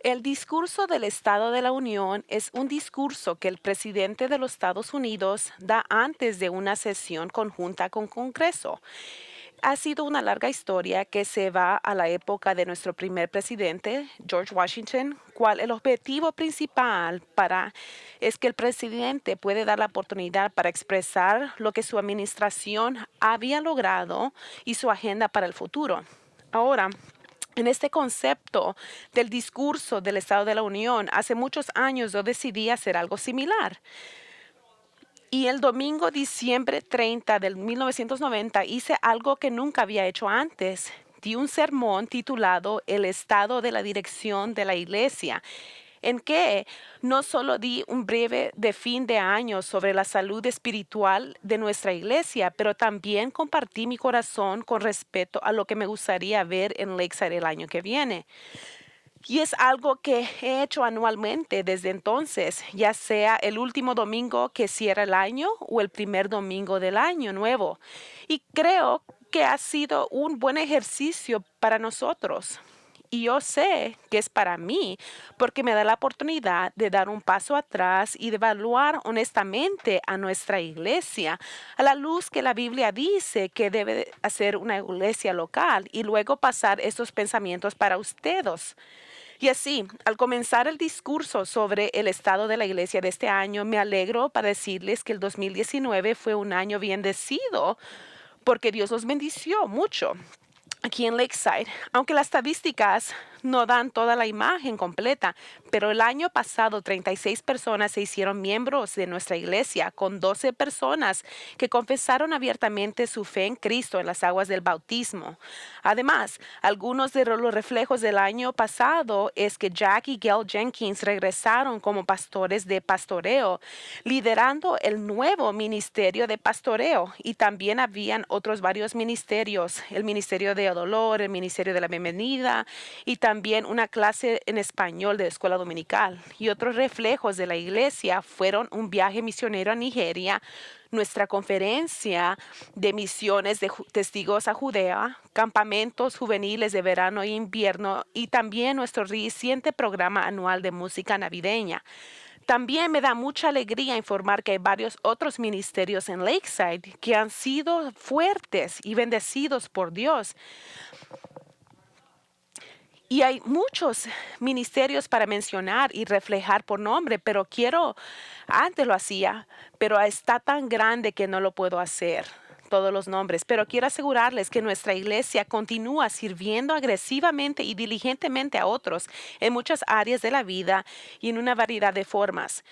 El discurso del Estado de la Unión es un discurso que el presidente de los Estados Unidos da antes de una sesión conjunta con Congreso. Ha sido una larga historia que se va a la época de nuestro primer presidente, George Washington, cual el objetivo principal es que el presidente puede dar la oportunidad para expresar lo que su administración había logrado y su agenda para el futuro. Ahora, en este concepto del discurso del Estado de la Unión, hace muchos años yo decidí hacer algo similar. Y el domingo, diciembre 30 del 1990, hice algo que nunca había hecho antes. Di un sermón titulado El estado de la dirección de la iglesia, en que no solo di un breve de fin de año sobre la salud espiritual de nuestra iglesia, pero también compartí mi corazón con respecto a lo que me gustaría ver en Lakeside el año que viene. Y es algo que he hecho anualmente desde entonces, ya sea el último domingo que cierra el año o el primer domingo del año nuevo. Y creo que ha sido un buen ejercicio para nosotros. Y yo sé que es para mí porque me da la oportunidad de dar un paso atrás y de evaluar honestamente a nuestra iglesia a la luz que la Biblia dice que debe hacer una iglesia local y luego pasar estos pensamientos para ustedes. Y así, al comenzar el discurso sobre el estado de la iglesia de este año, me alegro para decirles que el 2019 fue un año bendecido porque Dios los bendició mucho aquí en Lakeside, aunque las estadísticas no dan toda la imagen completa, pero el año pasado 36 personas se hicieron miembros de nuestra iglesia, con 12 personas que confesaron abiertamente su fe en Cristo en las aguas del bautismo. Además, algunos de los reflejos del año pasado es que Jack y Gail Jenkins regresaron como pastores de pastoreo, liderando el nuevo ministerio de pastoreo, y también habían otros varios ministerios, el ministerio de dolor, el ministerio de la bienvenida y también una clase en español de escuela dominical. Y otros reflejos de la iglesia fueron un viaje misionero a Nigeria, nuestra conferencia de misiones de testigos a Judea, campamentos juveniles de verano e invierno y también nuestro reciente programa anual de música navideña. También me da mucha alegría informar que hay varios otros ministerios en Lakeside que han sido fuertes y bendecidos por Dios. Y hay muchos ministerios para mencionar y reflejar por nombre, pero antes lo hacía, pero está tan grande que no lo puedo hacer todos los nombres, pero quiero asegurarles que nuestra iglesia continúa sirviendo agresivamente y diligentemente a otros en muchas áreas de la vida y en una variedad de formas.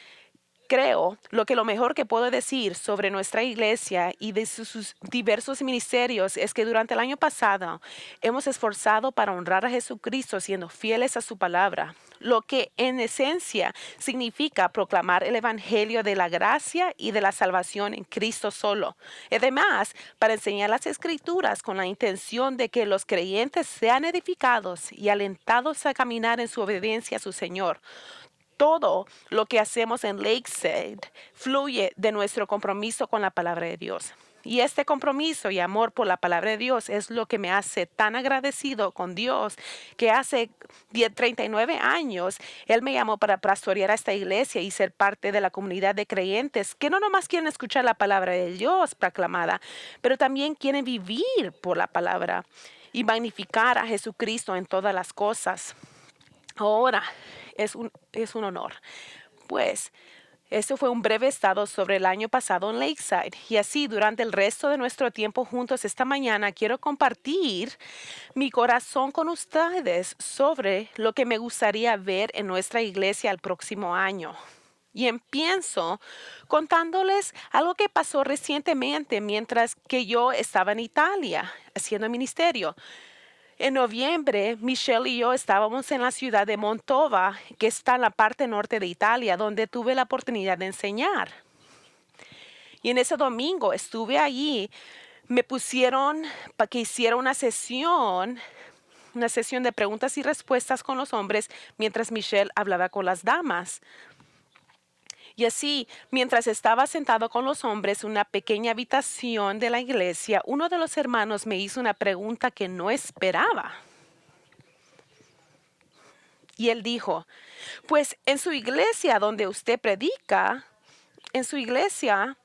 Creo lo mejor que puedo decir sobre nuestra iglesia y de sus diversos ministerios es que durante el año pasado hemos esforzado para honrar a Jesucristo siendo fieles a su palabra, lo que en esencia significa proclamar el evangelio de la gracia y de la salvación en Cristo solo. Además, para enseñar las escrituras con la intención de que los creyentes sean edificados y alentados a caminar en su obediencia a su Señor. Todo lo que hacemos en Lakeside fluye de nuestro compromiso con la palabra de Dios. Y este compromiso y amor por la palabra de Dios es lo que me hace tan agradecido con Dios, que hace 39 años Él me llamó para pastorear a esta iglesia y ser parte de la comunidad de creyentes que no nomás quieren escuchar la palabra de Dios proclamada, pero también quieren vivir por la palabra y magnificar a Jesucristo en todas las cosas. Ahora, es un honor. Pues, esto fue un breve estado sobre el año pasado en Lakeside. Y así, durante el resto de nuestro tiempo juntos esta mañana, quiero compartir mi corazón con ustedes sobre lo que me gustaría ver en nuestra iglesia el próximo año. Y empiezo contándoles algo que pasó recientemente mientras que yo estaba en Italia haciendo ministerio. En noviembre, Michelle y yo estábamos en la ciudad de Montova, que está en la parte norte de Italia, donde tuve la oportunidad de enseñar. Y en ese domingo estuve allí, me pusieron para que hiciera una sesión de preguntas y respuestas con los hombres, mientras Michelle hablaba con las damas. Y así, mientras estaba sentado con los hombres en una pequeña habitación de la iglesia, uno de los hermanos me hizo una pregunta que no esperaba. Y él dijo, pues en su iglesia donde usted predica, en su iglesia,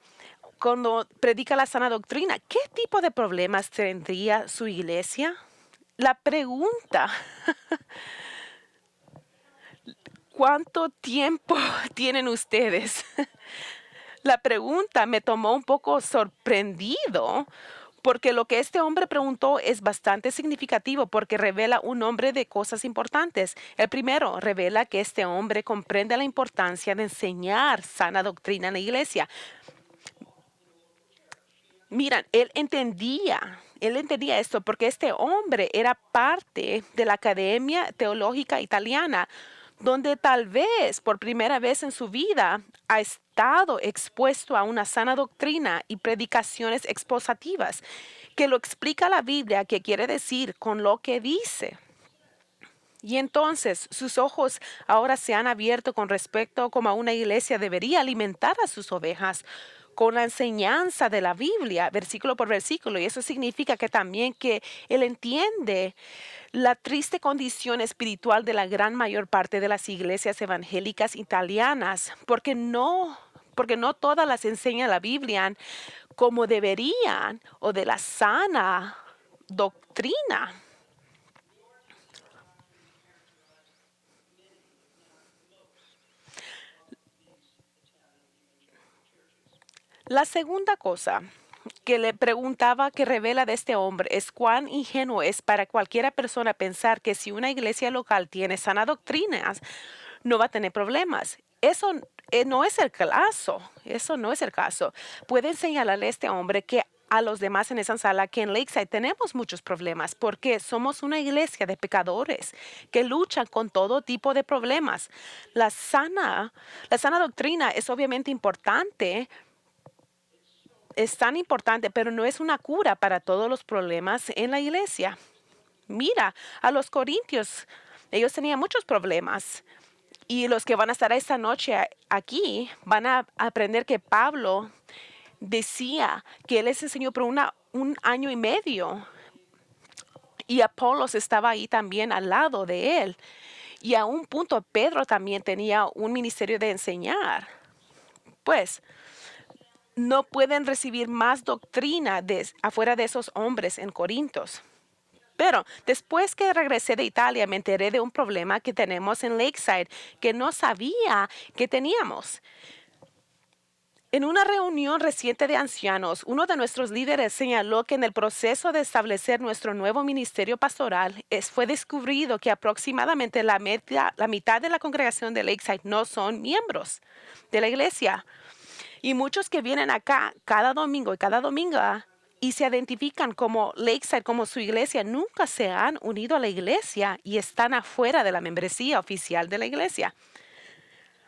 cuando predica la sana doctrina, ¿qué tipo de problemas tendría su iglesia? La pregunta, ¿cuánto tiempo tienen ustedes? La pregunta me tomó un poco sorprendido porque lo que este hombre preguntó es bastante significativo porque revela un nombre de cosas importantes. El primero revela que este hombre comprende la importancia de enseñar sana doctrina en la iglesia. Miran, él entendía esto porque este hombre era parte de la Academia Teológica Italiana, donde tal vez por primera vez en su vida ha estado expuesto a una sana doctrina y predicaciones expositivas, que lo explica la Biblia, que quiere decir con lo que dice. Y entonces sus ojos ahora se han abierto con respecto a cómo una iglesia debería alimentar a sus ovejas con la enseñanza de la Biblia, versículo por versículo. Y eso significa que también que él entiende la triste condición espiritual de la gran mayor parte de las iglesias evangélicas italianas, porque no todas las enseñan la Biblia como deberían o de la sana doctrina. La segunda cosa que le preguntaba que revela de este hombre es cuán ingenuo es para cualquiera persona pensar que si una iglesia local tiene sana doctrina, no va a tener problemas. Eso no es el caso. Eso no es el caso. Pueden señalarle a este hombre que a los demás en esa sala que en Lakeside tenemos muchos problemas porque somos una iglesia de pecadores que luchan con todo tipo de problemas. La sana doctrina es obviamente importante, es tan importante, pero no es una cura para todos los problemas en la iglesia. Mira, a los corintios, ellos tenían muchos problemas. Y los que van a estar esta noche aquí van a aprender que Pablo decía que él les enseñó por un año y medio. Y Apolos estaba ahí también al lado de él. Y a un punto Pedro también tenía un ministerio de enseñar. Pues no pueden recibir más doctrina afuera de esos hombres en Corintios. Pero después que regresé de Italia me enteré de un problema que tenemos en Lakeside que no sabía que teníamos. En una reunión reciente de ancianos, uno de nuestros líderes señaló que en el proceso de establecer nuestro nuevo ministerio pastoral fue descubrido que aproximadamente la mitad de la congregación de Lakeside no son miembros de la iglesia. Y muchos que vienen acá cada domingo y se identifican como Lakeside, como su iglesia, nunca se han unido a la iglesia y están afuera de la membresía oficial de la iglesia.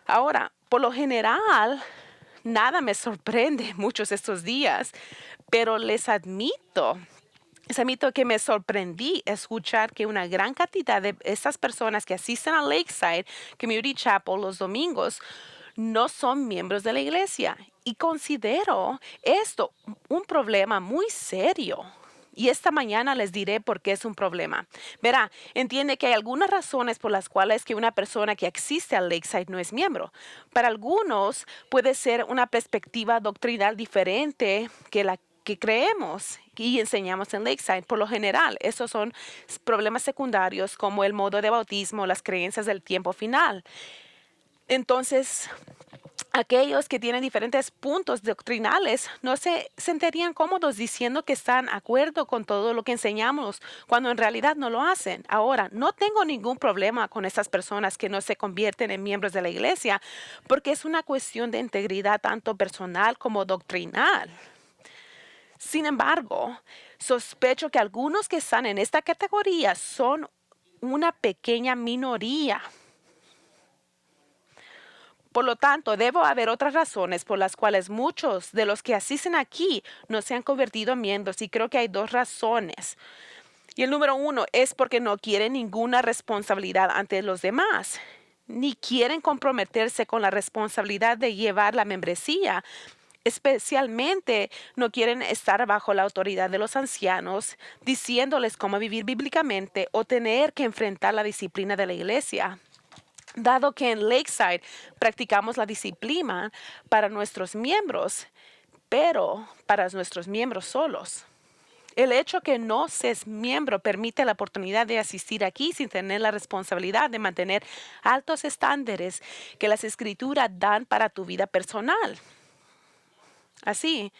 Ahora, por lo general, nada me sorprende muchos estos días, pero les admito que me sorprendí escuchar que una gran cantidad de estas personas que asisten a Lakeside Community Chapel los domingos no son miembros de la iglesia. Y considero esto un problema muy serio. Y esta mañana les diré por qué es un problema. Verá, entiende que hay algunas razones por las cuales que una persona que asiste al Lakeside no es miembro. Para algunos puede ser una perspectiva doctrinal diferente que la que creemos y enseñamos en Lakeside. Por lo general, esos son problemas secundarios como el modo de bautismo, las creencias del tiempo final. Entonces, aquellos que tienen diferentes puntos doctrinales no se sentirían cómodos diciendo que están de acuerdo con todo lo que enseñamos, cuando en realidad no lo hacen. Ahora, no tengo ningún problema con estas personas que no se convierten en miembros de la iglesia, porque es una cuestión de integridad tanto personal como doctrinal. Sin embargo, sospecho que algunos que están en esta categoría son una pequeña minoría. Por lo tanto, debo haber otras razones por las cuales muchos de los que asisten aquí no se han convertido en miembros, y creo que hay dos razones. Y el número uno es porque no quieren ninguna responsabilidad ante los demás. ni quieren comprometerse con la responsabilidad de llevar la membresía. Especialmente no quieren estar bajo la autoridad de los ancianos, diciéndoles cómo vivir bíblicamente o tener que enfrentar la disciplina de la iglesia. Dado que en Lakeside practicamos la disciplina para nuestros miembros, pero para nuestros miembros solos. El hecho que no seas miembro permite la oportunidad de asistir aquí sin tener la responsabilidad de mantener altos estándares que las escrituras dan para tu vida personal. Así,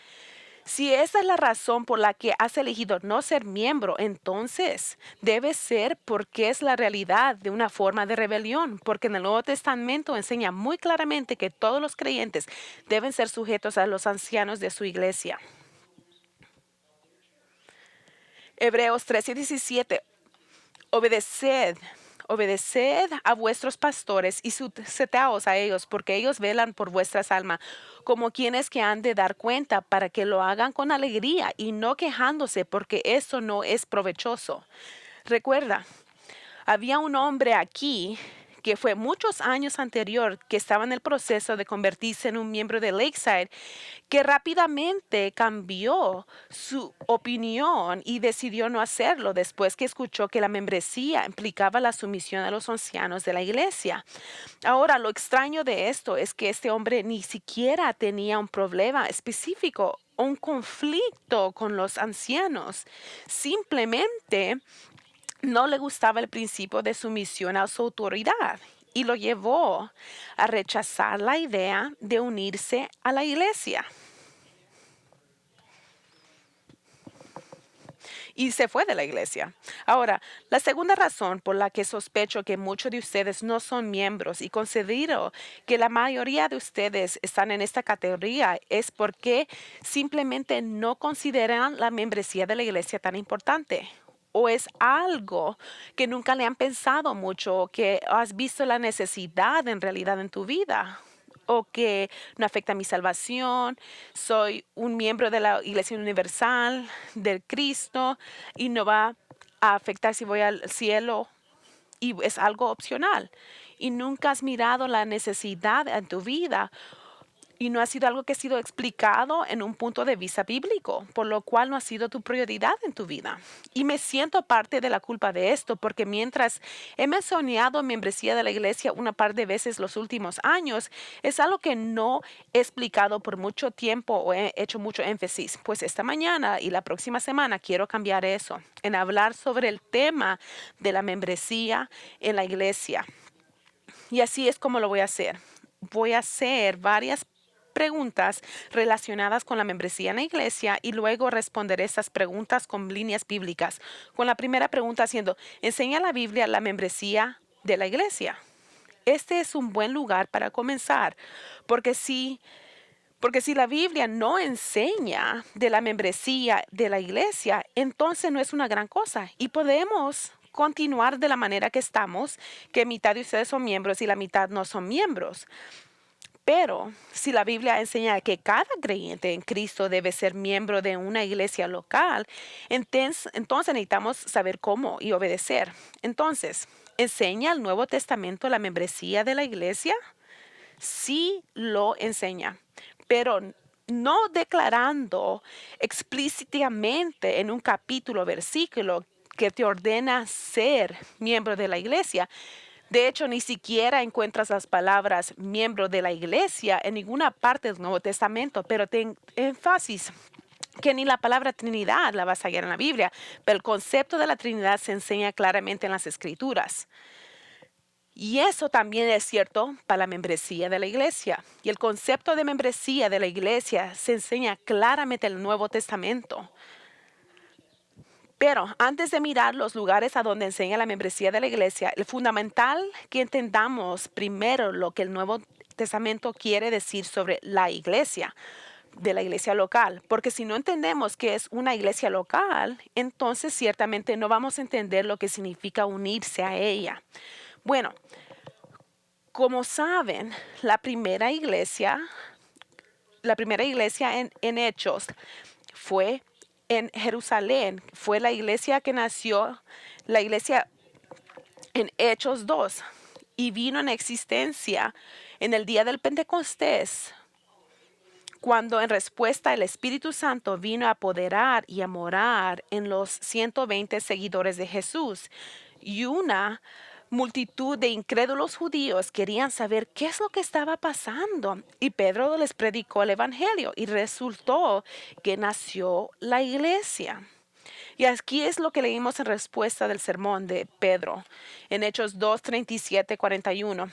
si esa es la razón por la que has elegido no ser miembro, entonces debe ser porque es la realidad de una forma de rebelión, porque en el Nuevo Testamento enseña muy claramente que todos los creyentes deben ser sujetos a los ancianos de su iglesia. Hebreos 13:17. Obedeced a vuestros pastores y sujetaos a ellos, porque ellos velan por vuestras almas, como quienes que han de dar cuenta, para que lo hagan con alegría y no quejándose, porque eso no es provechoso. Recuerda, había un hombre aquí que fue muchos años anterior, que estaba en el proceso de convertirse en un miembro de Lakeside, que rápidamente cambió su opinión y decidió no hacerlo después que escuchó que la membresía implicaba la sumisión a los ancianos de la iglesia. Ahora, lo extraño de esto es que este hombre ni siquiera tenía un problema específico, un conflicto con los ancianos. Simplemente no le gustaba el principio de sumisión a su autoridad y lo llevó a rechazar la idea de unirse a la iglesia. Y se fue de la iglesia. Ahora, la segunda razón por la que sospecho que muchos de ustedes no son miembros y considero que la mayoría de ustedes están en esta categoría es porque simplemente no consideran la membresía de la iglesia tan importante. O es algo que nunca le han pensado mucho, o que has visto la necesidad en realidad en tu vida, o que no afecta mi salvación, soy un miembro de la Iglesia Universal, del Cristo, y no va a afectar si voy al cielo, y es algo opcional. Y nunca has mirado la necesidad en tu vida y no ha sido algo que ha sido explicado en un punto de vista bíblico, por lo cual no ha sido tu prioridad en tu vida. Y me siento parte de la culpa de esto, porque mientras he mencionado membresía de la iglesia una par de veces los últimos años, es algo que no he explicado por mucho tiempo o he hecho mucho énfasis. Pues esta mañana y la próxima semana quiero cambiar eso, en hablar sobre el tema de la membresía en la iglesia. Y así es como lo voy a hacer. Voy a hacer varias preguntas relacionadas con la membresía en la iglesia y luego responder estas preguntas con líneas bíblicas. Con la primera pregunta siendo, ¿enseña la Biblia la membresía de la iglesia? Este es un buen lugar para comenzar, porque si la Biblia no enseña de la membresía de la iglesia, entonces no es una gran cosa y podemos continuar de la manera que estamos, que mitad de ustedes son miembros y la mitad no son miembros. Pero si la Biblia enseña que cada creyente en Cristo debe ser miembro de una iglesia local, entonces necesitamos saber cómo y obedecer. Entonces, ¿enseña el Nuevo Testamento la membresía de la iglesia? Sí lo enseña, pero no declarando explícitamente en un capítulo, versículo, que te ordena ser miembro de la iglesia. De hecho, ni siquiera encuentras las palabras miembro de la iglesia en ninguna parte del Nuevo Testamento, pero ten énfasis que ni la palabra Trinidad la vas a hallar en la Biblia, pero el concepto de la Trinidad se enseña claramente en las Escrituras. Y eso también es cierto para la membresía de la iglesia. Y el concepto de membresía de la iglesia se enseña claramente en el Nuevo Testamento. Pero antes de mirar los lugares a donde enseña la membresía de la iglesia, es fundamental que entendamos primero lo que el Nuevo Testamento quiere decir sobre la iglesia, de la iglesia local. Porque si no entendemos qué es una iglesia local, entonces ciertamente no vamos a entender lo que significa unirse a ella. Bueno, como saben, la primera iglesia en Hechos fue en Jerusalén. Fue la iglesia que nació, la iglesia en Hechos 2. y vino en existencia en el día del Pentecostés, cuando en respuesta el Espíritu Santo vino a apoderar y a morar en los 120 seguidores de Jesús. Y una multitud de incrédulos judíos querían saber qué es lo que estaba pasando. Y Pedro les predicó el Evangelio y resultó que nació la iglesia. Y aquí es lo que leímos en respuesta del sermón de Pedro en Hechos 2, 37, 41.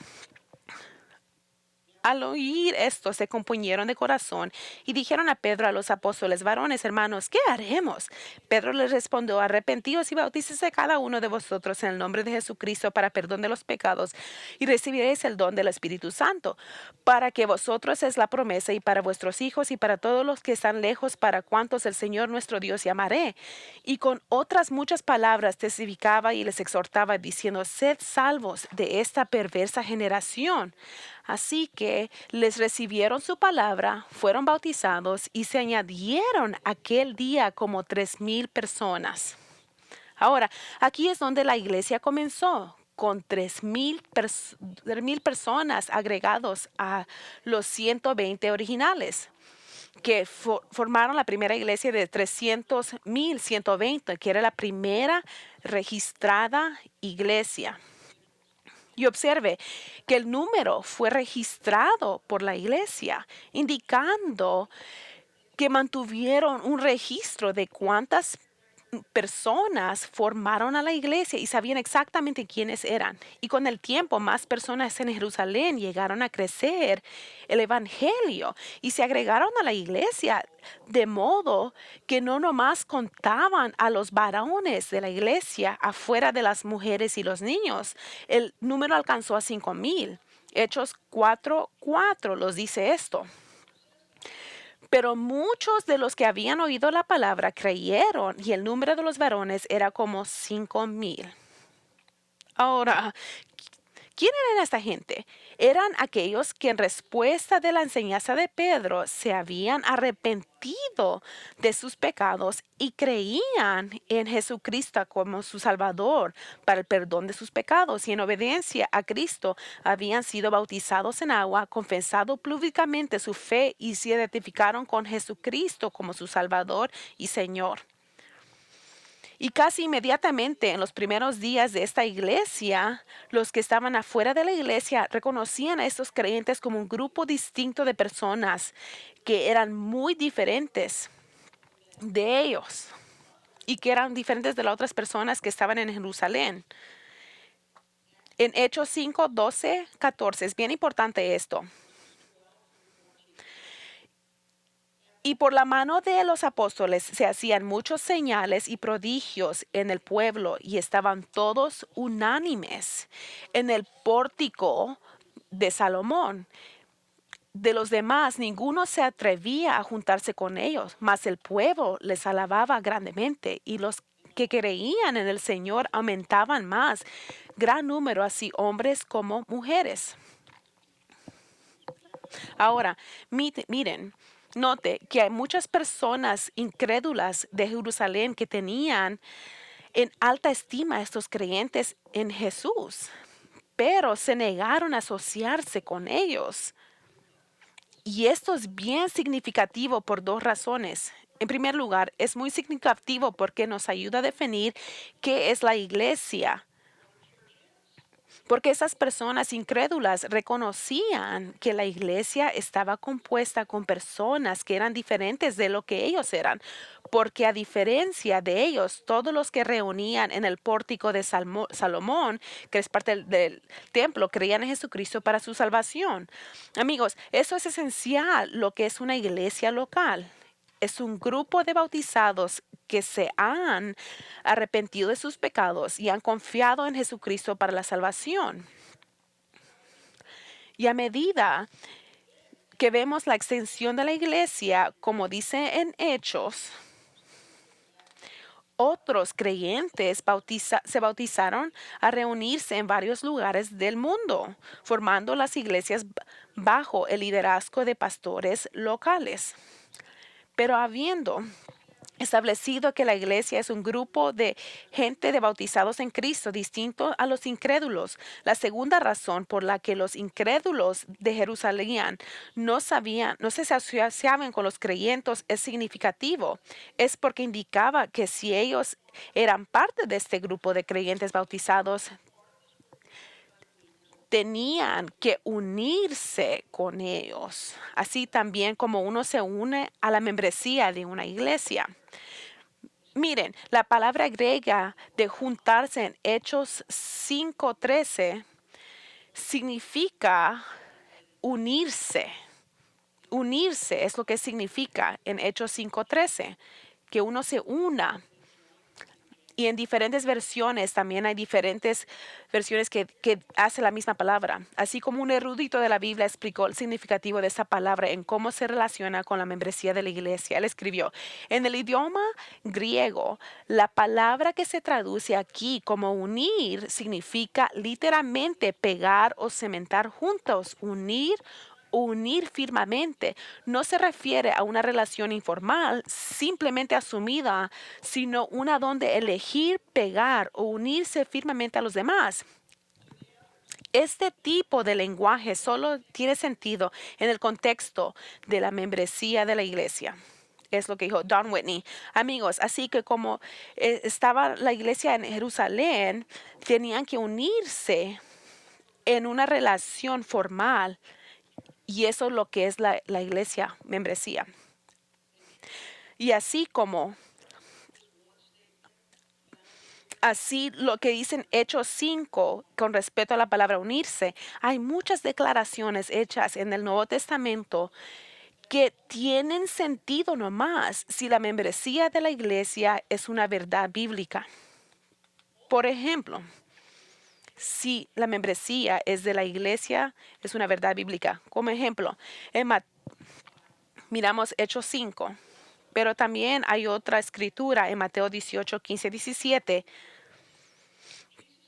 Al oír esto, se compuñeron de corazón y dijeron a Pedro, a los apóstoles: varones, hermanos, ¿qué haremos? Pedro les respondió: arrepentíos y bautícese cada uno de vosotros en el nombre de Jesucristo para perdón de los pecados, y recibiréis el don del Espíritu Santo, para que vosotros es la promesa, y para vuestros hijos y para todos los que están lejos, para cuantos el Señor nuestro Dios llamaré. Y con otras muchas palabras testificaba y les exhortaba, diciendo: sed salvos de esta perversa generación. Así que les recibieron su palabra, fueron bautizados y se añadieron aquel día como 3,000 personas. Ahora, aquí es donde la iglesia comenzó, con 3,000 personas agregados a los 120 originales, que formaron la primera iglesia de 300,120, que era la primera registrada iglesia. Y observe que el número fue registrado por la iglesia, indicando que mantuvieron un registro de cuántas personas formaron a la iglesia y sabían exactamente quiénes eran. Y con el tiempo, más personas en Jerusalén llegaron a crecer el evangelio y se agregaron a la iglesia, de modo que no nomás contaban a los varones de la iglesia afuera de las mujeres y los niños. El número alcanzó a 5,000. Hechos 4:4 los dice esto. Pero muchos de los que habían oído la palabra creyeron, y el número de los varones era como 5,000. Ahora, ¿quién eran esta gente? Eran aquellos que en respuesta de la enseñanza de Pedro se habían arrepentido de sus pecados y creían en Jesucristo como su Salvador para el perdón de sus pecados, y en obediencia a Cristo habían sido bautizados en agua, confesado públicamente su fe y se identificaron con Jesucristo como su Salvador y Señor. Y casi inmediatamente en los primeros días de esta iglesia, los que estaban afuera de la iglesia reconocían a estos creyentes como un grupo distinto de personas que eran muy diferentes de ellos y que eran diferentes de las otras personas que estaban en Jerusalén. En Hechos 5, 12, 14 es bien importante esto. Y por la mano de los apóstoles se hacían muchos señales y prodigios en el pueblo, y estaban todos unánimes en el pórtico de Salomón. De los demás, ninguno se atrevía a juntarse con ellos, mas el pueblo les alababa grandemente, y los que creían en el Señor aumentaban más, gran número, así hombres como mujeres. Ahora, miren, note que hay muchas personas incrédulas de Jerusalén que tenían en alta estima a estos creyentes en Jesús, pero se negaron a asociarse con ellos. Y esto es bien significativo por dos razones. En primer lugar, es muy significativo porque nos ayuda a definir qué es la iglesia. Porque esas personas incrédulas reconocían que la iglesia estaba compuesta con personas que eran diferentes de lo que ellos eran. Porque a diferencia de ellos, todos los que reunían en el pórtico de Salomón, que es parte del templo, creían en Jesucristo para su salvación. Amigos, eso es esencial, lo que es una iglesia local. Es un grupo de bautizados que se han arrepentido de sus pecados y han confiado en Jesucristo para la salvación. Y a medida que vemos la extensión de la iglesia, como dice en Hechos, otros creyentes se bautizaron a reunirse en varios lugares del mundo, formando las iglesias bajo el liderazgo de pastores locales. Pero habiendo establecido que la iglesia es un grupo de gente de bautizados en Cristo, distinto a los incrédulos. La segunda razón por la que los incrédulos de Jerusalén no se asociaban con los creyentes es significativo. Es porque indicaba que si ellos eran parte de este grupo de creyentes bautizados, tenían que unirse con ellos, así también como uno se une a la membresía de una iglesia. Miren, la palabra griega de juntarse en Hechos 5:13 significa unirse. Unirse es lo que significa en Hechos 5:13, que uno se una. Y en diferentes versiones, también hay diferentes versiones que hace la misma palabra. Así como un erudito de la Biblia explicó el significativo de esa palabra en cómo se relaciona con la membresía de la iglesia. Él escribió, en el idioma griego, la palabra que se traduce aquí como unir significa literalmente pegar o cementar juntos, unir firmemente. No se refiere a una relación informal, simplemente asumida, sino una donde elegir pegar o unirse firmemente a los demás. Este tipo de lenguaje solo tiene sentido en el contexto de la membresía de la iglesia. Es lo que dijo Don Whitney. Amigos, así que como estaba la iglesia en Jerusalén, tenían que unirse en una relación formal. Y eso es lo que es la iglesia, membresía. Y así lo que dicen Hechos 5 con respecto a la palabra unirse, hay muchas declaraciones hechas en el Nuevo Testamento que tienen sentido nomás si la membresía de la iglesia es una verdad bíblica. Por ejemplo, si la membresía es de la iglesia, es una verdad bíblica. Como ejemplo, miramos Hechos 5, pero también hay otra escritura en Mateo 18, 15, 17.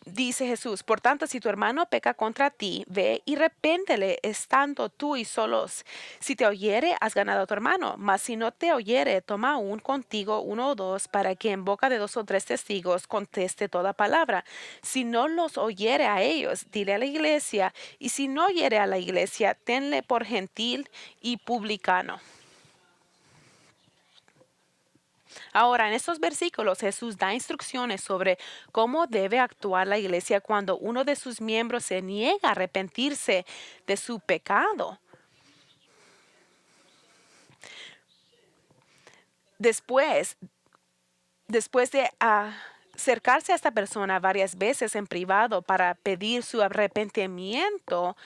Dice Jesús, por tanto, si tu hermano peca contra ti, ve y repéntele, estando tú y solos. Si te oyere, has ganado a tu hermano. Mas si no te oyere, toma aún contigo uno o dos, para que en boca de 2 o 3 testigos conteste toda palabra. Si no los oyere a ellos, dile a la iglesia, y si no oyere a la iglesia, tenle por gentil y publicano. Ahora, en estos versículos Jesús da instrucciones sobre cómo debe actuar la iglesia cuando uno de sus miembros se niega a arrepentirse de su pecado. Después de acercarse a esta persona varias veces en privado para pedir su arrepentimiento,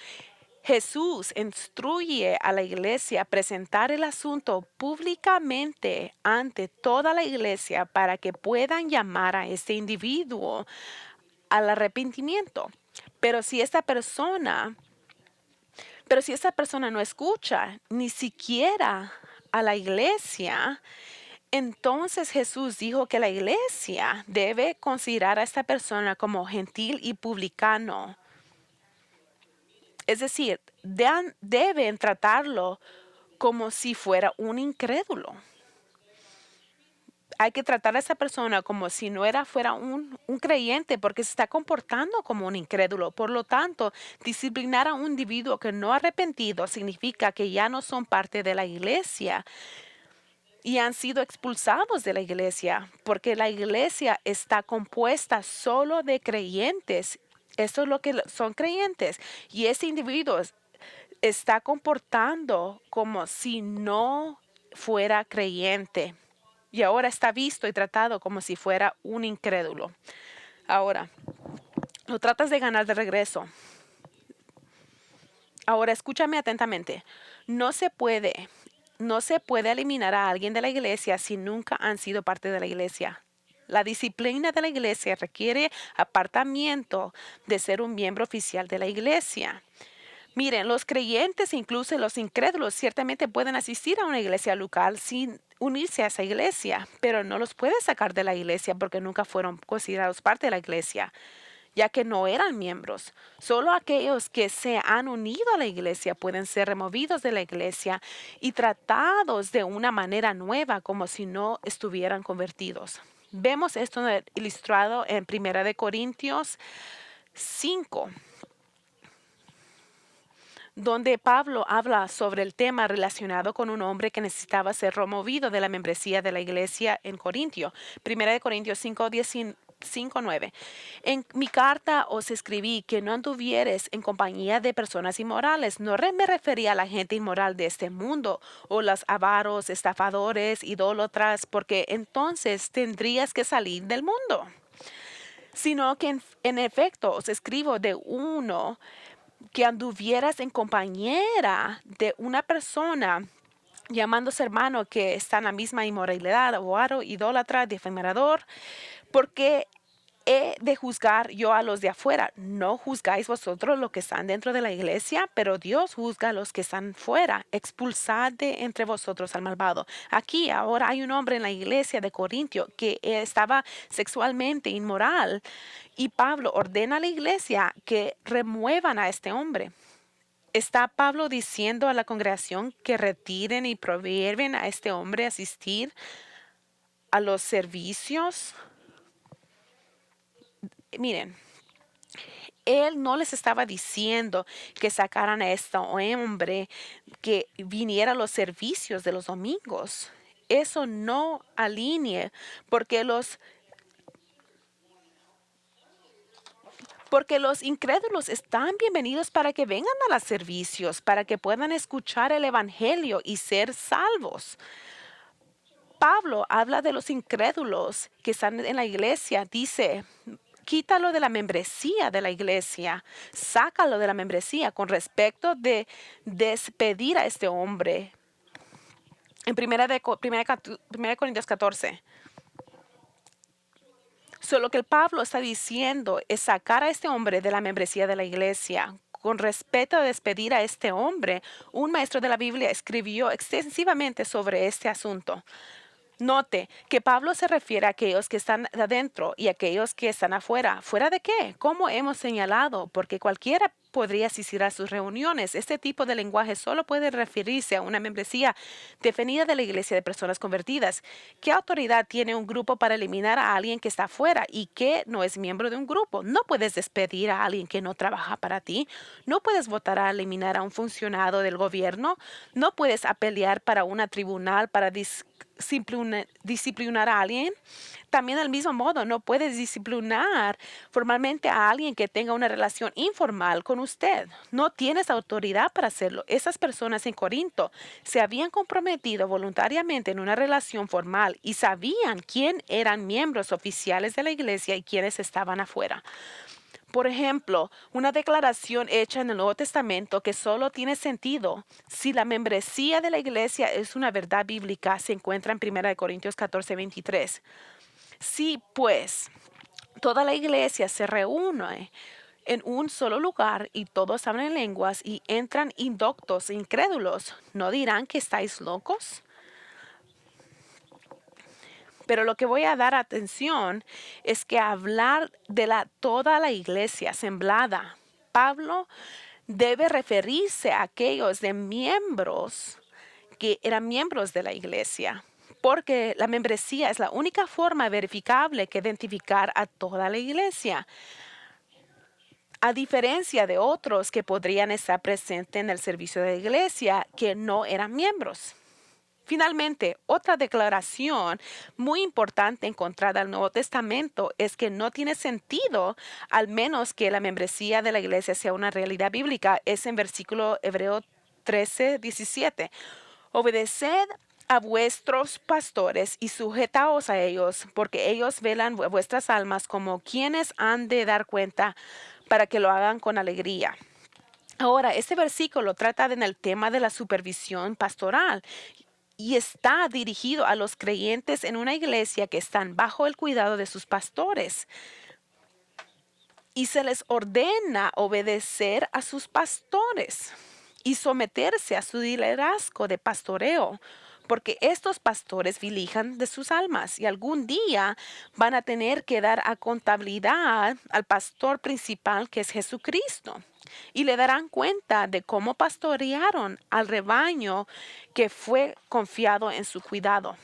Jesús instruye a la iglesia a presentar el asunto públicamente ante toda la iglesia para que puedan llamar a este individuo al arrepentimiento. Pero si esta persona no escucha ni siquiera a la iglesia, entonces Jesús dijo que la iglesia debe considerar a esta persona como gentil y publicano. Es decir, deben tratarlo como si fuera un incrédulo. Hay que tratar a esa persona como si no fuera un creyente, porque se está comportando como un incrédulo. Por lo tanto, disciplinar a un individuo que no ha arrepentido significa que ya no son parte de la iglesia y han sido expulsados de la iglesia, porque la iglesia está compuesta solo de creyentes. Eso es lo que son creyentes. Y ese individuo está comportando como si no fuera creyente. Y ahora está visto y tratado como si fuera un incrédulo. Ahora, lo tratas de ganar de regreso. Ahora, escúchame atentamente. No se puede eliminar a alguien de la iglesia si nunca han sido parte de la iglesia. La disciplina de la iglesia requiere apartamiento de ser un miembro oficial de la iglesia. Miren, los creyentes, incluso los incrédulos, ciertamente pueden asistir a una iglesia local sin unirse a esa iglesia, pero no los puedes sacar de la iglesia porque nunca fueron considerados parte de la iglesia. ya que no eran miembros. Solo aquellos que se han unido a la iglesia pueden ser removidos de la iglesia y tratados de una manera nueva, como si no estuvieran convertidos. Vemos esto ilustrado en 1 Corintios 5, donde Pablo habla sobre el tema relacionado con un hombre que necesitaba ser removido de la membresía de la iglesia en Corintio. 1 Corintios 5:9. En mi carta os escribí que no anduvieres en compañía de personas inmorales. No me refería a la gente inmoral de este mundo o los avaros, estafadores, idólatras, porque entonces tendrías que salir del mundo. Sino que en efecto os escribo de uno que anduvieras en compañera de una persona llamándose hermano que está en la misma inmoralidad, avaro, idólatra, difamador, porque he de juzgar yo a los de afuera. No juzgáis vosotros los que están dentro de la iglesia, pero Dios juzga a los que están fuera. Expulsad de entre vosotros al malvado. Aquí ahora hay un hombre en la iglesia de Corintio que estaba sexualmente inmoral y Pablo ordena a la iglesia que remuevan a este hombre. ¿Está Pablo diciendo a la congregación que retiren y prohíben a este hombre asistir a los servicios? Miren, él no les estaba diciendo que sacaran a este hombre que viniera a los servicios de los domingos. Eso no alinea porque los incrédulos están bienvenidos para que vengan a los servicios, para que puedan escuchar el evangelio y ser salvos. Pablo habla de los incrédulos que están en la iglesia. Dice, quítalo de la membresía de la iglesia, sácalo de la membresía con respecto de despedir a este hombre. En 1 Corintios 14. Lo que el Pablo está diciendo es sacar a este hombre de la membresía de la iglesia. Con respecto a despedir a este hombre, un maestro de la Biblia escribió extensivamente sobre este asunto. Note que Pablo se refiere a aquellos que están adentro y a aquellos que están afuera. ¿Fuera de qué? Como hemos señalado, porque cualquiera podría asistir a sus reuniones. Este tipo de lenguaje solo puede referirse a una membresía definida de la iglesia de personas convertidas. ¿Qué autoridad tiene un grupo para eliminar a alguien que está afuera y que no es miembro de un grupo? No puedes despedir a alguien que no trabaja para ti. No puedes votar a eliminar a un funcionario del gobierno. No puedes apelear para un tribunal para disciplinar a alguien. También del mismo modo, no puedes disciplinar formalmente a alguien que tenga una relación informal con usted. No tienes autoridad para hacerlo. Esas personas en Corinto se habían comprometido voluntariamente en una relación formal y sabían quién eran miembros oficiales de la iglesia y quiénes estaban afuera. Por ejemplo, una declaración hecha en el Nuevo Testamento que solo tiene sentido si la membresía de la iglesia es una verdad bíblica se encuentra en 1 Corintios 14:23. Si pues toda la iglesia se reúne en un solo lugar y todos hablan lenguas y entran indoctos e incrédulos, ¿no dirán que estáis locos? Pero lo que voy a dar atención es que hablar de toda la iglesia asemblada, Pablo debe referirse a aquellos de miembros que eran miembros de la iglesia, porque la membresía es la única forma verificable que identificar a toda la iglesia, a diferencia de otros que podrían estar presentes en el servicio de la iglesia que no eran miembros. Finalmente, otra declaración muy importante encontrada en el Nuevo Testamento es que no tiene sentido, al menos que la membresía de la iglesia sea una realidad bíblica. Es en versículo Hebreo 13:17. Obedeced a vuestros pastores y sujetaos a ellos, porque ellos velan vuestras almas como quienes han de dar cuenta para que lo hagan con alegría. Ahora, este versículo trata en el tema de la supervisión pastoral y está dirigido a los creyentes en una iglesia que están bajo el cuidado de sus pastores. Y se les ordena obedecer a sus pastores y someterse a su liderazgo de pastoreo, porque estos pastores vilijan de sus almas y algún día van a tener que dar a contabilidad al pastor principal que es Jesucristo. Y le darán cuenta de cómo pastorearon al rebaño que fue confiado en su cuidado.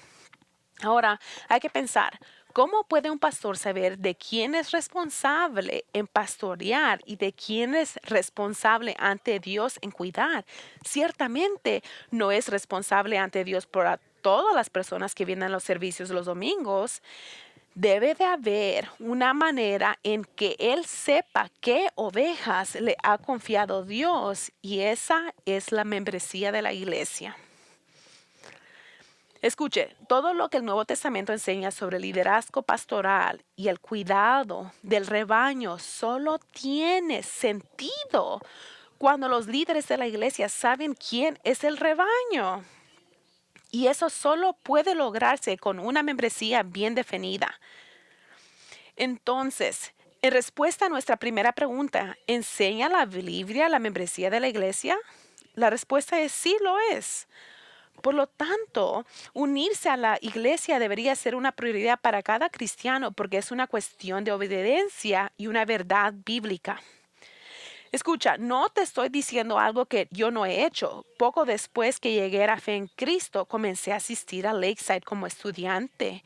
Ahora, hay que pensar, ¿cómo puede un pastor saber de quién es responsable en pastorear y de quién es responsable ante Dios en cuidar? Ciertamente no es responsable ante Dios por todas las personas que vienen a los servicios los domingos. Debe de haber una manera en que él sepa qué ovejas le ha confiado Dios, y esa es la membresía de la iglesia. Escuche, todo lo que el Nuevo Testamento enseña sobre el liderazgo pastoral y el cuidado del rebaño solo tiene sentido cuando los líderes de la iglesia saben quién es el rebaño. Y eso solo puede lograrse con una membresía bien definida. Entonces, en respuesta a nuestra primera pregunta, ¿enseña la Biblia la membresía de la iglesia? La respuesta es sí, lo es. Por lo tanto, unirse a la iglesia debería ser una prioridad para cada cristiano porque es una cuestión de obediencia y una verdad bíblica. Escucha, no te estoy diciendo algo que yo no he hecho. Poco después que llegué a la fe en Cristo, comencé a asistir a Lakeside como estudiante.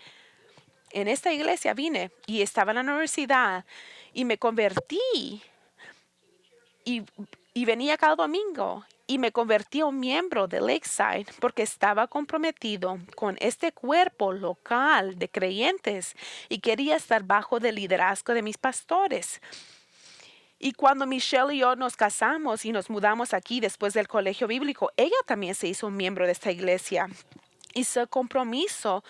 En esta iglesia vine y estaba en la universidad y me convertí y, y venía cada domingo y me convertí en un miembro de Lakeside porque estaba comprometido con este cuerpo local de creyentes y quería estar bajo el liderazgo de mis pastores. Y cuando Michelle y yo nos casamos y nos mudamos aquí después del colegio bíblico, ella también se hizo un miembro de esta iglesia y su compromiso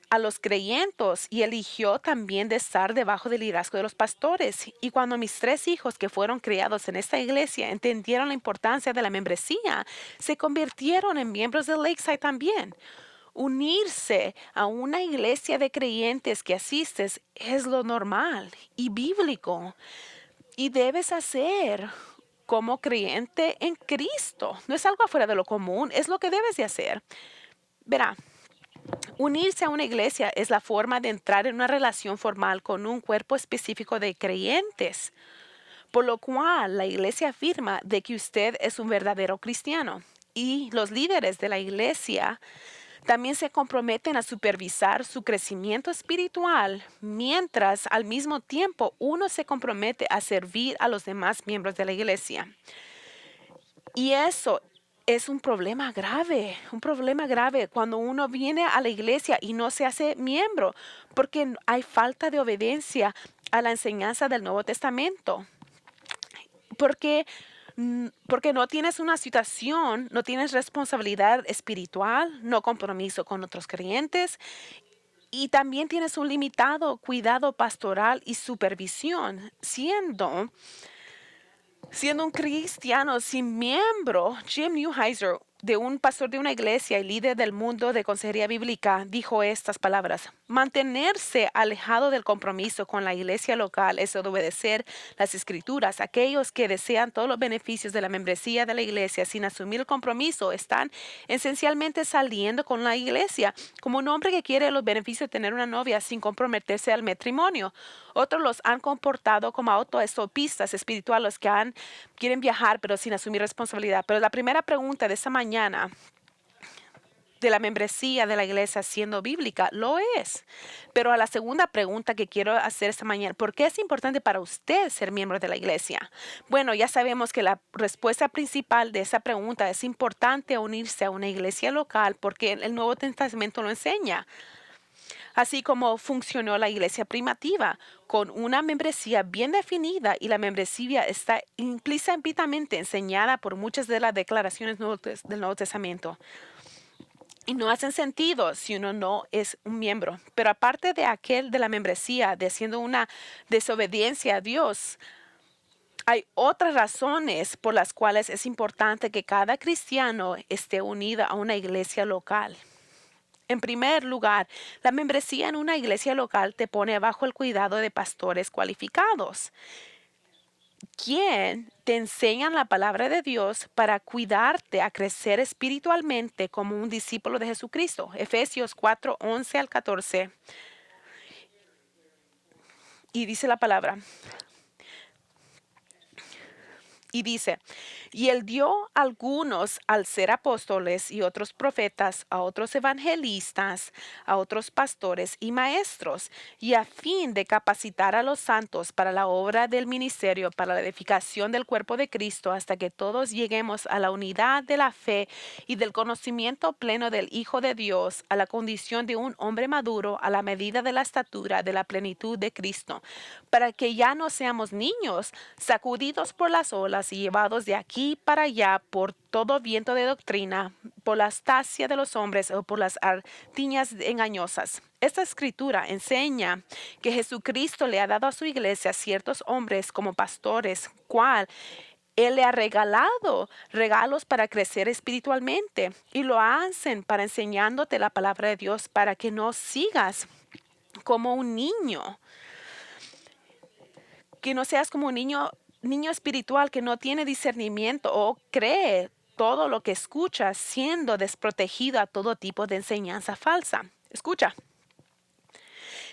a los creyentes y eligió también de estar debajo del liderazgo de los pastores. Y cuando mis 3 hijos que fueron criados en esta iglesia entendieron la importancia de la membresía, se convirtieron en miembros de Lakeside también. Unirse a una iglesia de creyentes que asistes es lo normal y bíblico. Y debes hacer como creyente en Cristo. No es algo afuera de lo común, es lo que debes de hacer. Verá, unirse a una iglesia es la forma de entrar en una relación formal con un cuerpo específico de creyentes, por lo cual la iglesia afirma de que usted es un verdadero cristiano. Y los líderes de la iglesia también se comprometen a supervisar su crecimiento espiritual, mientras al mismo tiempo uno se compromete a servir a los demás miembros de la iglesia. Y eso es un problema grave cuando uno viene a la iglesia y no se hace miembro, porque hay falta de obediencia a la enseñanza del Nuevo Testamento. Porque no tienes una situación, no tienes responsabilidad espiritual, no compromiso con otros creyentes, y también tienes un limitado cuidado pastoral y supervisión, siendo un cristiano sin miembro. Jim Newheiser, de un pastor de una iglesia y líder del mundo de consejería bíblica, dijo estas palabras: mantenerse alejado del compromiso con la iglesia local es obedecer las escrituras. Aquellos que desean todos los beneficios de la membresía de la iglesia sin asumir el compromiso están esencialmente saliendo con la iglesia, como un hombre que quiere los beneficios de tener una novia sin comprometerse al matrimonio. Otros los han comportado como autoestopistas espirituales que quieren viajar pero sin asumir responsabilidad. Pero la primera pregunta de esta mañana de la membresía de la iglesia siendo bíblica, lo es. Pero a la segunda pregunta que quiero hacer esta mañana: ¿por qué es importante para usted ser miembro de la iglesia? Bueno, ya sabemos que la respuesta principal de esa pregunta es importante unirse a una iglesia local porque el Nuevo Testamento lo enseña. Así como funcionó la iglesia primitiva, con una membresía bien definida, y la membresía está implícitamente enseñada por muchas de las declaraciones del Nuevo Testamento. Y no hacen sentido si uno no es un miembro. Pero aparte de aquel de la membresía, de siendo una desobediencia a Dios, hay otras razones por las cuales es importante que cada cristiano esté unido a una iglesia local. En primer lugar, la membresía en una iglesia local te pone bajo el cuidado de pastores cualificados. quien te enseñan la palabra de Dios para cuidarte a crecer espiritualmente como un discípulo de Jesucristo. Efesios 4:11 al 14. Y dice la palabra, y dice, y él dio algunos al ser apóstoles y otros profetas, a otros evangelistas, a otros pastores y maestros, y a fin de capacitar a los santos para la obra del ministerio, para la edificación del cuerpo de Cristo, hasta que todos lleguemos a la unidad de la fe y del conocimiento pleno del Hijo de Dios, a la condición de un hombre maduro, a la medida de la estatura de la plenitud de Cristo, para que ya no seamos niños, sacudidos por las olas y llevados de aquí para allá por todo viento de doctrina, por la astucia de los hombres o por las artimañas engañosas. Esta escritura enseña que Jesucristo le ha dado a su iglesia ciertos hombres como pastores, cual Él le ha regalado regalos para crecer espiritualmente y lo hacen para enseñándote la palabra de Dios para que no sigas como un niño, que no seas como un niño espiritual que no tiene discernimiento o cree todo lo que escucha, siendo desprotegido a todo tipo de enseñanza falsa. Escucha.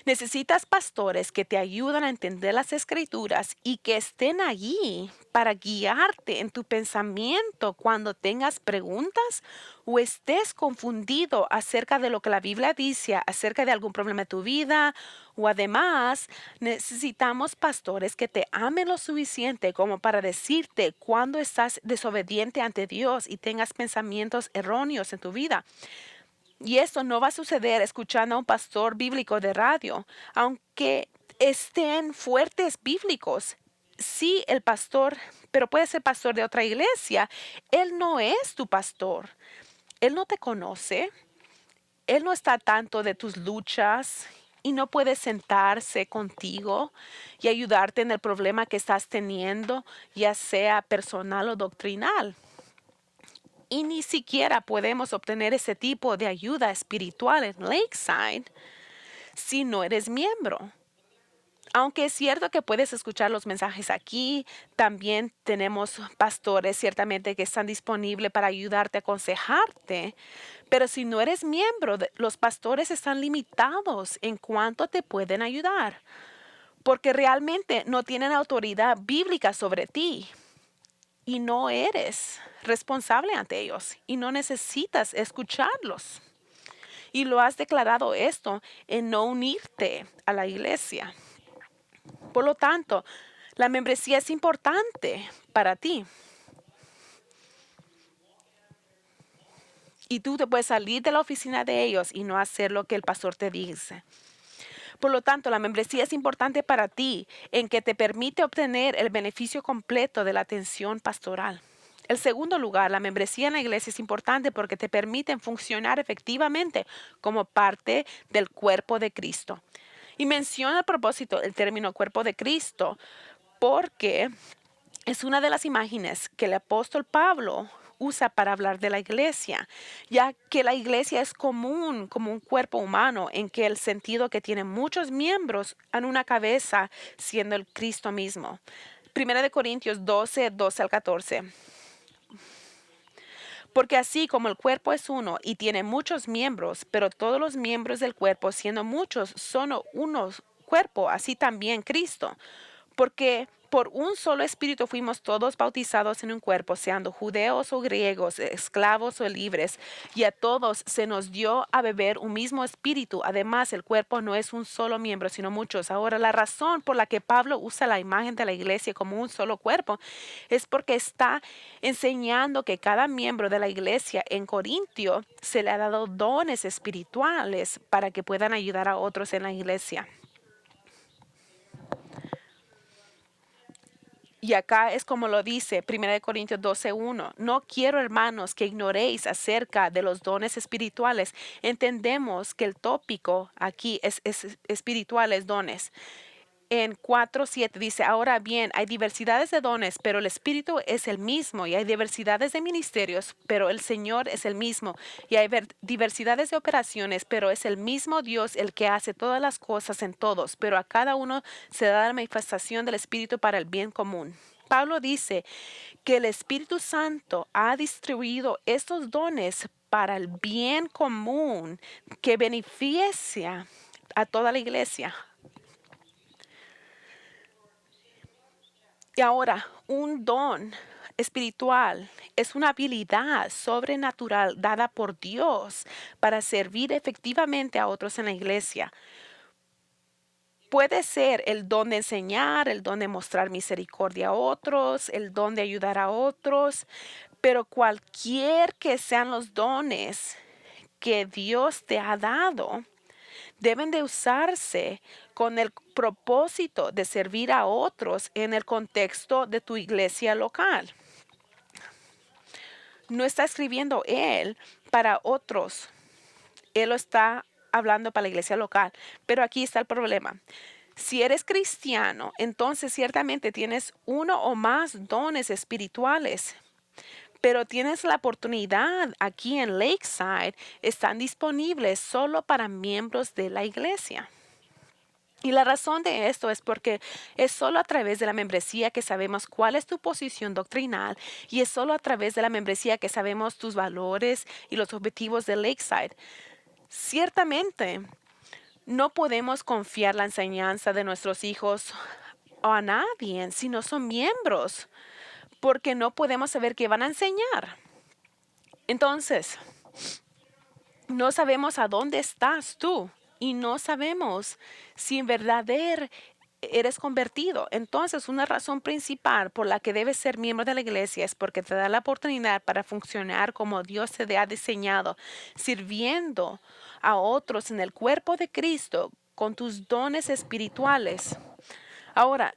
Necesitas pastores que te ayuden a entender las escrituras y que estén allí para guiarte en tu pensamiento cuando tengas preguntas o estés confundido acerca de lo que la Biblia dice, acerca de algún problema de tu vida. O además, necesitamos pastores que te amen lo suficiente como para decirte cuando estás desobediente ante Dios y tengas pensamientos erróneos en tu vida. Y esto no va a suceder escuchando a un pastor bíblico de radio, aunque estén fuertes bíblicos. Sí, el pastor, pero puede ser pastor de otra iglesia. Él no es tu pastor. Él no te conoce. Él no está tanto de tus luchas y no puede sentarse contigo y ayudarte en el problema que estás teniendo, ya sea personal o doctrinal. Y ni siquiera podemos obtener ese tipo de ayuda espiritual en Lakeside si no eres miembro. Aunque es cierto que puedes escuchar los mensajes aquí, también tenemos pastores ciertamente que están disponibles para ayudarte, aconsejarte. Pero si no eres miembro, los pastores están limitados en cuánto te pueden ayudar, porque realmente no tienen autoridad bíblica sobre ti. Y no eres responsable ante ellos y no necesitas escucharlos. Y lo has declarado esto en no unirte a la iglesia. Por lo tanto, la membresía es importante para ti. Y tú te puedes salir de la oficina de ellos y no hacer lo que el pastor te dice. Por lo tanto, la membresía es importante para ti en que te permite obtener el beneficio completo de la atención pastoral. En segundo lugar, la membresía en la iglesia es importante porque te permite funcionar efectivamente como parte del cuerpo de Cristo. Y menciona a propósito el término cuerpo de Cristo porque es una de las imágenes que el apóstol Pablo usa para hablar de la iglesia, ya que la iglesia es común como un cuerpo humano en que el sentido que tiene muchos miembros en una cabeza siendo el Cristo mismo. Primera de Corintios 12:12 al 14. Porque así como el cuerpo es uno y tiene muchos miembros, pero todos los miembros del cuerpo, siendo muchos, son uno cuerpo, así también Cristo. Porque por un solo espíritu fuimos todos bautizados en un cuerpo, sean judeos o griegos, esclavos o libres, y a todos se nos dio a beber un mismo espíritu. Además, el cuerpo no es un solo miembro, sino muchos. Ahora, la razón por la que Pablo usa la imagen de la iglesia como un solo cuerpo es porque está enseñando que cada miembro de la iglesia en Corintio se le ha dado dones espirituales para que puedan ayudar a otros en la iglesia. Y acá es como lo dice 1 Corintios 12:1. No quiero, hermanos, que ignoréis acerca de los dones espirituales. Entendemos que el tópico aquí es espirituales dones. En 4:7 dice, ahora bien, hay diversidades de dones, pero el Espíritu es el mismo. Y hay diversidades de ministerios, pero el Señor es el mismo. Y hay diversidades de operaciones, pero es el mismo Dios el que hace todas las cosas en todos. Pero a cada uno se da la manifestación del Espíritu para el bien común. Pablo dice que el Espíritu Santo ha distribuido estos dones para el bien común que beneficia a toda la iglesia. Y ahora, un don espiritual es una habilidad sobrenatural dada por Dios para servir efectivamente a otros en la iglesia. Puede ser el don de enseñar, el don de mostrar misericordia a otros, el don de ayudar a otros, pero cualquier que sean los dones que Dios te ha dado, deben de usarse con el propósito de servir a otros en el contexto de tu iglesia local. No está escribiendo él para otros, él lo está hablando para la iglesia local, pero aquí está el problema. Si eres cristiano, entonces ciertamente tienes uno o más dones espirituales, pero tienes la oportunidad aquí en Lakeside, están disponibles solo para miembros de la iglesia. Y la razón de esto es porque es solo a través de la membresía que sabemos cuál es tu posición doctrinal y es solo a través de la membresía que sabemos tus valores y los objetivos de Lakeside. Ciertamente, no podemos confiar la enseñanza de nuestros hijos a nadie si no son miembros, porque no podemos saber qué van a enseñar. Entonces, no sabemos a dónde estás tú y no sabemos si en verdad eres convertido. Entonces, una razón principal por la que debes ser miembro de la iglesia es porque te da la oportunidad para funcionar como Dios te ha diseñado, sirviendo a otros en el cuerpo de Cristo con tus dones espirituales. Ahora,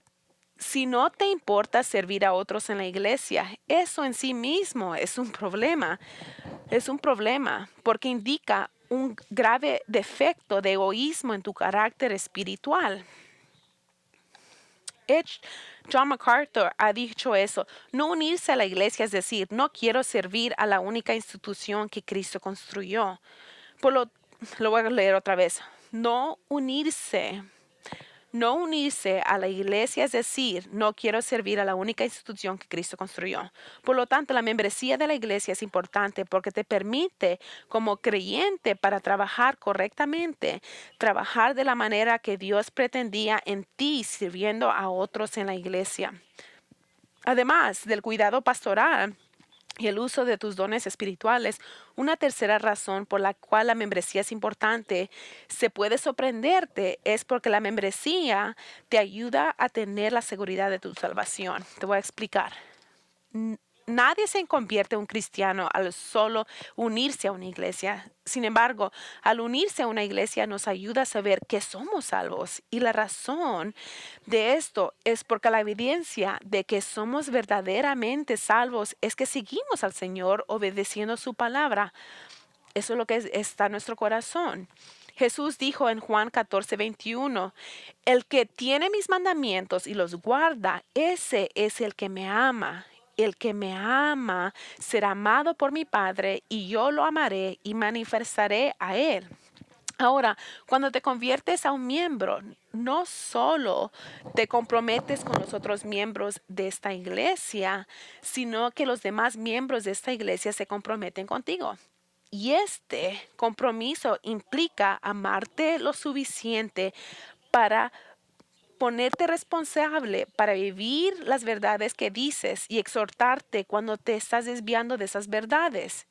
si no te importa servir a otros en la iglesia, eso en sí mismo es un problema. Es un problema porque indica un grave defecto de egoísmo en tu carácter espiritual. John MacArthur ha dicho eso. No unirse a la iglesia es decir, no quiero servir a la única institución que Cristo construyó. Lo voy a leer otra vez. No unirse a la iglesia es decir, no quiero servir a la única institución que Cristo construyó. Por lo tanto, la membresía de la iglesia es importante porque te permite, como creyente, para trabajar correctamente, trabajar de la manera que Dios pretendía en ti, sirviendo a otros en la iglesia. Además del cuidado pastoral y el uso de tus dones espirituales, una tercera razón por la cual la membresía es importante, se puede sorprenderte, es porque la membresía te ayuda a tener la seguridad de tu salvación. Te voy a explicar. Nadie se convierte en un cristiano al solo unirse a una iglesia. Sin embargo, al unirse a una iglesia nos ayuda a saber que somos salvos. Y la razón de esto es porque la evidencia de que somos verdaderamente salvos es que seguimos al Señor obedeciendo su palabra. Eso es lo que está en nuestro corazón. Jesús dijo en Juan 14:21, el que tiene mis mandamientos y los guarda, ese es el que me ama. El que me ama será amado por mi Padre y yo lo amaré y manifestaré a él. Ahora, cuando te conviertes a un miembro, no solo te comprometes con los otros miembros de esta iglesia, sino que los demás miembros de esta iglesia se comprometen contigo. Y este compromiso implica amarte lo suficiente para ponerte responsable para vivir las verdades que dices y exhortarte cuando te estás desviando de esas verdades.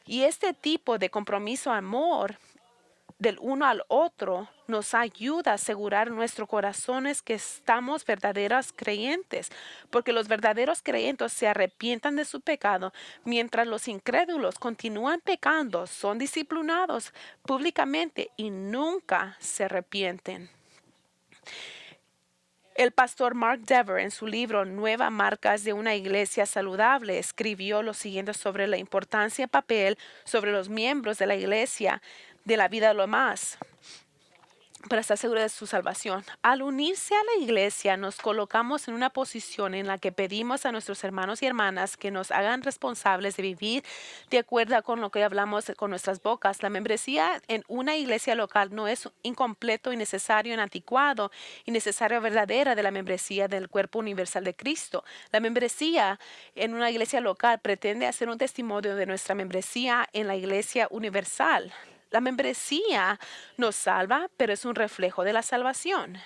Y este tipo de compromiso, amor del uno al otro, nos ayuda a asegurar en nuestros corazones que estamos verdaderos creyentes, porque los verdaderos creyentes se arrepientan de su pecado, mientras los incrédulos continúan pecando, son disciplinados públicamente y nunca se arrepienten. El pastor Mark Dever, en su libro Nuevas Marcas de una Iglesia Saludable, escribió lo siguiente sobre la importancia y papel sobre los miembros de la iglesia de la vida de lo más. para estar seguro de su salvación. Al unirse a la iglesia, nos colocamos en una posición en la que pedimos a nuestros hermanos y hermanas que nos hagan responsables de vivir de acuerdo con lo que hablamos con nuestras bocas. La membresía en una iglesia local no es incompleto, innecesario, anticuado, innecesaria o verdadera de la membresía del cuerpo universal de Cristo. La membresía en una iglesia local pretende hacer un testimonio de nuestra membresía en la iglesia universal. La membresía nos salva, pero es un reflejo de la salvación.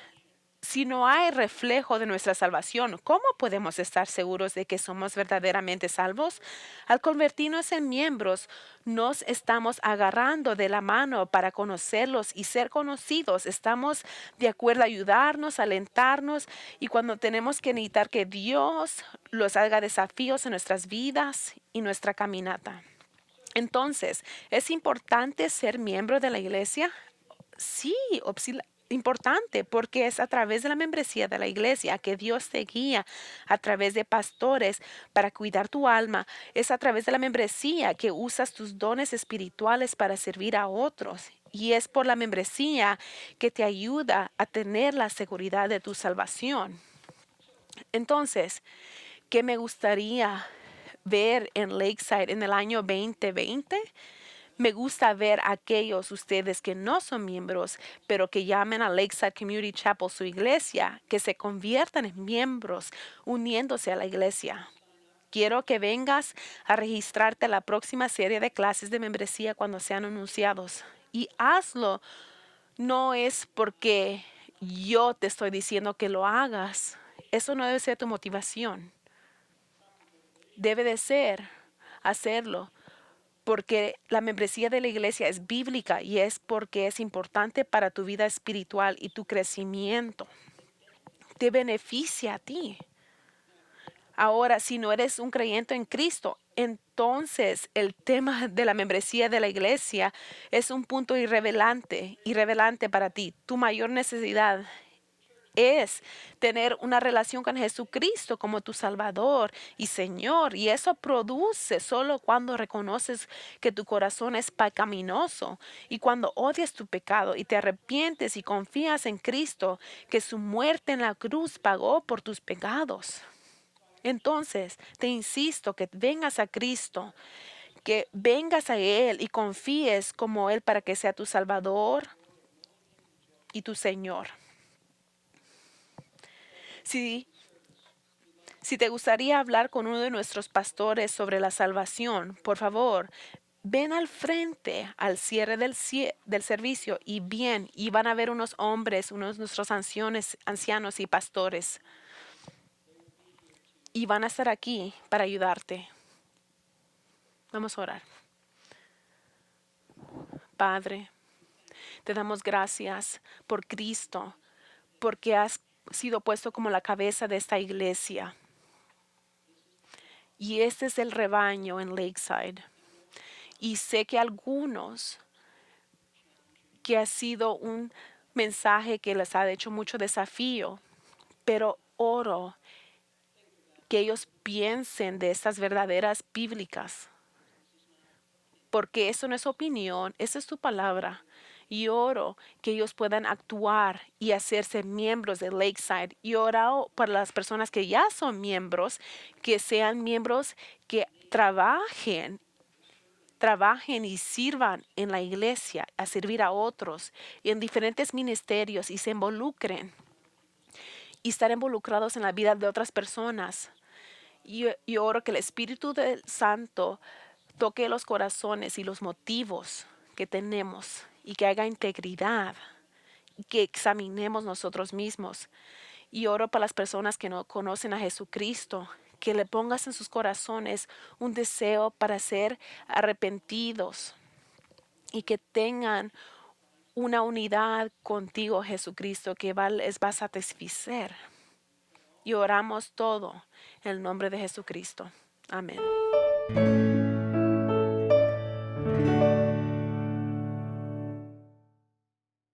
Si no hay reflejo de nuestra salvación, ¿cómo podemos estar seguros de que somos verdaderamente salvos? Al convertirnos en miembros, nos estamos agarrando de la mano para conocerlos y ser conocidos. Estamos de acuerdo a ayudarnos, alentarnos, y cuando tenemos que necesitar que Dios los haga desafíos en nuestras vidas y nuestra caminata. Entonces, ¿es importante ser miembro de la iglesia? Sí, importante, porque es a través de la membresía de la iglesia que Dios te guía, a través de pastores para cuidar tu alma. Es a través de la membresía que usas tus dones espirituales para servir a otros. Y es por la membresía que te ayuda a tener la seguridad de tu salvación. Entonces, ¿qué me gustaría ver en Lakeside en el año 2020? Me gusta ver a aquellos ustedes que no son miembros, pero que llamen a Lakeside Community Chapel su iglesia, que se conviertan en miembros uniéndose a la iglesia. Quiero que vengas a registrarte a la próxima serie de clases de membresía cuando sean anunciados. Y hazlo, no es porque yo te estoy diciendo que lo hagas. Eso no debe ser tu motivación. Debe de ser hacerlo porque la membresía de la iglesia es bíblica y es porque es importante para tu vida espiritual y tu crecimiento. Te beneficia a ti. Ahora, si no eres un creyente en Cristo, entonces el tema de la membresía de la iglesia es un punto irrelevante para ti. Tu mayor necesidad es tener una relación con Jesucristo como tu Salvador y Señor. Y eso produce solo cuando reconoces que tu corazón es pecaminoso y cuando odias tu pecado y te arrepientes y confías en Cristo, que su muerte en la cruz pagó por tus pecados. Entonces, te insisto que vengas a Cristo, que vengas a Él y confíes como Él para que sea tu Salvador y tu Señor. Si te gustaría hablar con uno de nuestros pastores sobre la salvación, por favor, ven al frente al cierre del servicio y van a ver unos hombres, unos de nuestros ancianos y pastores. Y van a estar aquí para ayudarte. Vamos a orar. Padre, te damos gracias por Cristo, porque has sido puesto como la cabeza de esta iglesia. Y este es el rebaño en Lakeside. Y sé que algunos que ha sido un mensaje que les ha hecho mucho desafío, pero oro que ellos piensen de estas verdaderas bíblicas, porque eso no es opinión, esa es tu palabra. Y oro que ellos puedan actuar y hacerse miembros de Lakeside. Y oro para las personas que ya son miembros, que sean miembros que trabajen y sirvan en la iglesia, a servir a otros y en diferentes ministerios y se involucren y estar involucrados en la vida de otras personas. Y oro que el Espíritu del Santo toque los corazones y los motivos que tenemos y que haga integridad y que examinemos nosotros mismos. Y oro para las personas que no conocen a Jesucristo, que le pongas en sus corazones un deseo para ser arrepentidos y que tengan una unidad contigo, Jesucristo, que les va a satisfacer. Y oramos todo en el nombre de Jesucristo. Amén.